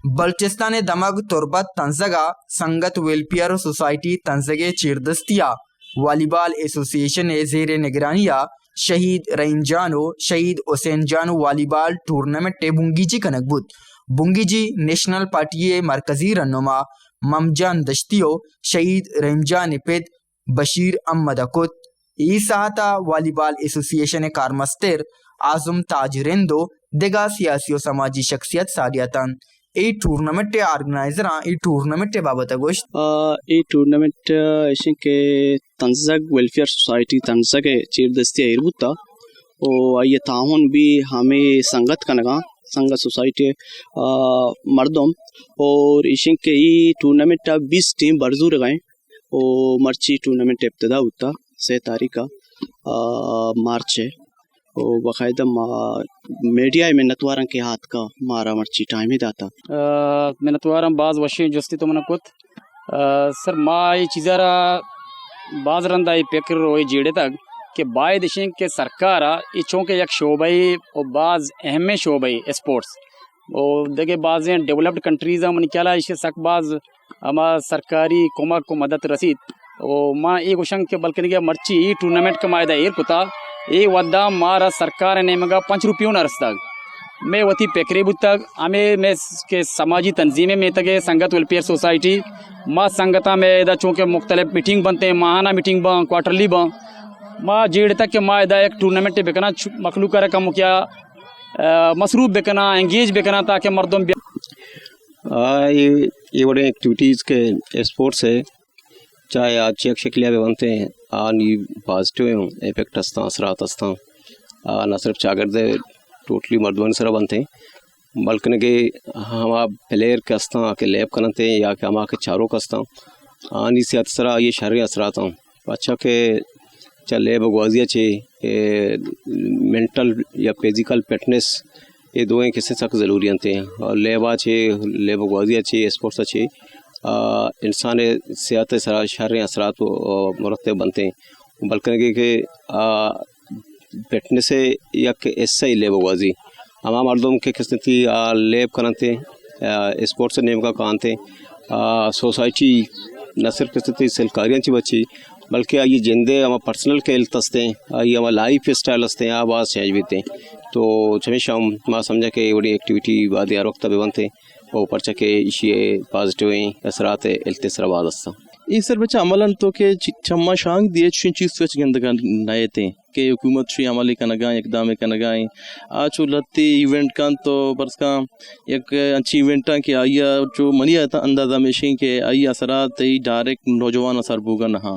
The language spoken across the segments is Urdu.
بلوچستان دمگ تربت تنزگا سنگت ویلفیئر سوسائٹی تنزگ چیردستیا والی بال ایسوسی ایشن زیر نگرانیہ شہید رحیم جانو شہید حسین جانو والی بال ٹورنامنٹ بنگیجی کنک بود بنگیجی نیشنل پارٹی مرکزی رہنما ممجان دشتیو شہید رحیم جان پید بشیر احمد اکت ای ساہتا والی بال ایسوسی ایشن کارمستر اعظم تاج رندو دگا سیاسی و سماجی شخصیت ساریاتان ای ٹورنامنٹ آرگنائزراں ای ٹورنامنٹ بابت گوشت ای ٹورنامنٹ ایشن کے تنزگ ویلفیئر سوسائٹی تنزگ چیر دستی ایربوتا او یہ تعاون بھی ہمیں سنگت کنگا سنگت سوسائٹی مردم اور ایشن کے ای ٹورنامنٹ 20 ٹیم برزور گئے او مرچی ٹورنامنٹ ابتدا ہوتا 3 تاریخ کا مارچ ہے باقاعدہ میڈیا میں نتوارن کے ہاتھ کا مارا مرچی ٹائم ہی داتا میں نتوارن بعض وشی جستی تو من کت سر ما یہ چیزارا بعض رندہ پیکر ہوئی جیڑے تک کہ باید اشین کے سرکارا یہ چونکہ یک شعبائی اور بعض اہم شعبائی اسپورٹس اور دیکھے بعض ڈیولپڈ کنٹریز ہم نکالا اسے سک بعض اما سرکاری کمک کو مدد رسید اور ماں ایک وشنگ کے بلکہ کہ مرچی ای ٹورنامنٹ کا معاہدہ ایر کتا ای ودا مارا سرکار نے مگا 5 روپیوں نہ رستا میں وتی پیکری بتگ ہمیں میں کے سماجی تنظیمیں میں تگے سنگت ویلفیئر سوسائٹی ما سنگتا میں دا چونکہ مختلف میٹنگ بنتے ہیں ماہانہ میٹنگ بن کوارٹرلی بن ما جیڑ تک کہ ما دا ایک ٹورنامنٹ بکنا مخلوق رقم کیا مصروف بکنا انگیج بکنا تاکہ مردم یہ بڑے ایکٹیویٹیز کے اسپورٹس ہے چاہے آج چیک شکلیہ بھی بنتے ہیں آنی پازیٹیو افیکٹ ہستا اثرات ہستا نہ صرف چاگردے ٹوٹلی مردوان سر بنتے ہیں بلکہ کہ ہما پلیئر کے ہستا کہ لیب کنتے ہیں یا کہ ہما کے چاروں کا ہستا آنی صحت سرا یہ شرعی اثرات ہوں اچھا کہ چاہے لیب گوازیہ چاہیے مینٹل یا فزیکل فٹنس یہ دوئیں کسی سک ضروری ہیں اور لیبا چاہیے لیب گوازیہ چاہیے اسپورٹس چاہیے انسان صحت سرا شرعی اثرات مرتب بنتے ہیں بلکہ کہ فٹنس یا کہ ایسا ہی لیب گوازی ہمارا مردم کے قسم تھی لیب کرتے اسپورٹس نیم کا کانتے سوسائٹی نہ صرف قسم تھی سلکاریاں چی بچی بلکہ یہ جندے ہمارا پرسنل کھیل تستے ہیں یہ ہمارا لائف اسٹائل ہستے ہیں آواز چینج بھی تھے تو ہمیشہ ہم سمجھا کہ بڑی ایکٹیویٹی بعد یا وقت بھی بنتے وہ پرچہ کے یہ پازیٹیو ہیں اثرات التسر آواز ہستا یہ سر بچہ عملاً تو کہ چما شانگ دیے چیز سوچ گندگان نئے تھے کہ حکومت شی عملی کنگائیں اقدام کنگائیں آج لتی ایونٹ کان تو برس کا ایک اچھی ایونٹ کہ آئیا جو منی آتا اندازہ ہمیشہ کہ آئی اثرات ڈائریکٹ نوجوان اثر بوگا نہا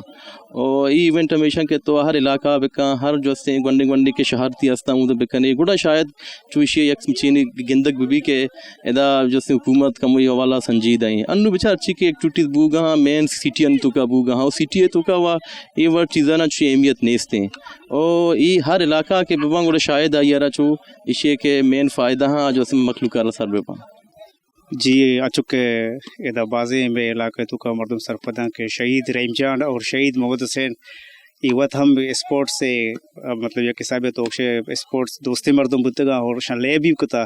اور ای ایونٹ ہمیشہ کہ تو ہر علاقہ بکا ہر جو سے گنڈی کے شہر تھی ہستا ہوں تو بکنے گوڑا شاید چوشی یک چینی گندگ بھی کہ ادا جو سے حکومت کا موی حوالہ سنجید آئیں انو بچار اچھی کہ ایکٹیویٹیز بوگا مین سٹی ان تو کا بوگا ہاں سٹی تو کا وا یہ ور چیزاں چی اہمیت نیستے ہیں اور یہ ہر علاقہ کے بباں گوڑا شاید آئی رہا چو اسے کہ مین فائدہ ہاں جو سے مخلوقہ سر بپا جی اچھے ادا بازی میں علاقے تو کا مردم سرپداں کے شہید رحیم جان اور شہید محمد حسین یہ وقت ہم اسپورٹس سے مطلب یہ کسابے تو اسپورٹس دوستی مردم بتگا اور شلے بھی کتا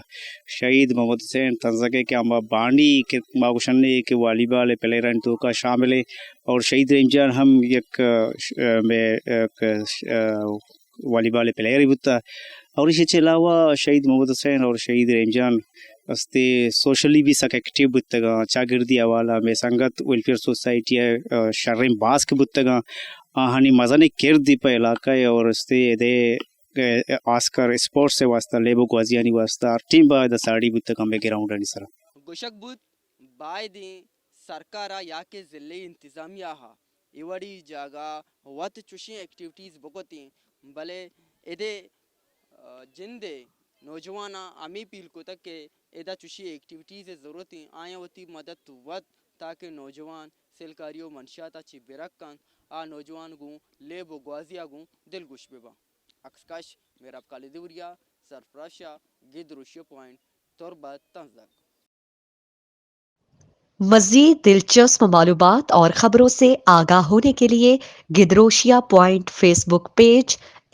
شہید محمد حسین تنزگے کے ہم بانی کے ماغوشنے کے والی بال پلیرن تو کا شامل ہے اور شہید رحیم جان ہم یک میں والی بال پلیئر بتا اور اس کے علاوہ شہید محمد حسین اور شہید رحیم جان استے سوشلی بھی سک ایکٹیو بتگا چاگردی حوالہ میں سنگت ویلفیئر سوسائٹی شرم باس کے بتگا ہانی مزانی کرد دی پہ علاقہ اور استے دے آسکر اسپورٹس سے واسطہ لیبو گوازیانی واسطہ ٹیم با دا ساڑی بتگا میں گراؤنڈ آنی سرا گوشک بود باید سرکارا یا کہ ضلعی انتظامیہ ہا ایوڑی جاگا وقت چوشی ایکٹیویٹیز بکوتی بلے ادے جندے نوجوانا امی پیل کو تک کہ ادا چوشی ایکٹیویٹیز ضرورت ہیں آیا ہوتی مدد وقت تاکہ نوجوان سلکاریوں منشیاتا چی برکن آ نوجوان گوں لیب و گوازیا گوں دل گوش ببا اکسکش میرا کالی دوریا سرفراشا گدروشی پوائنٹ تربت تنزک مزید دلچسپ معلومات اور خبروں سے آگاہ ہونے کے لیے گدروشیا پوائنٹ فیس بک پیج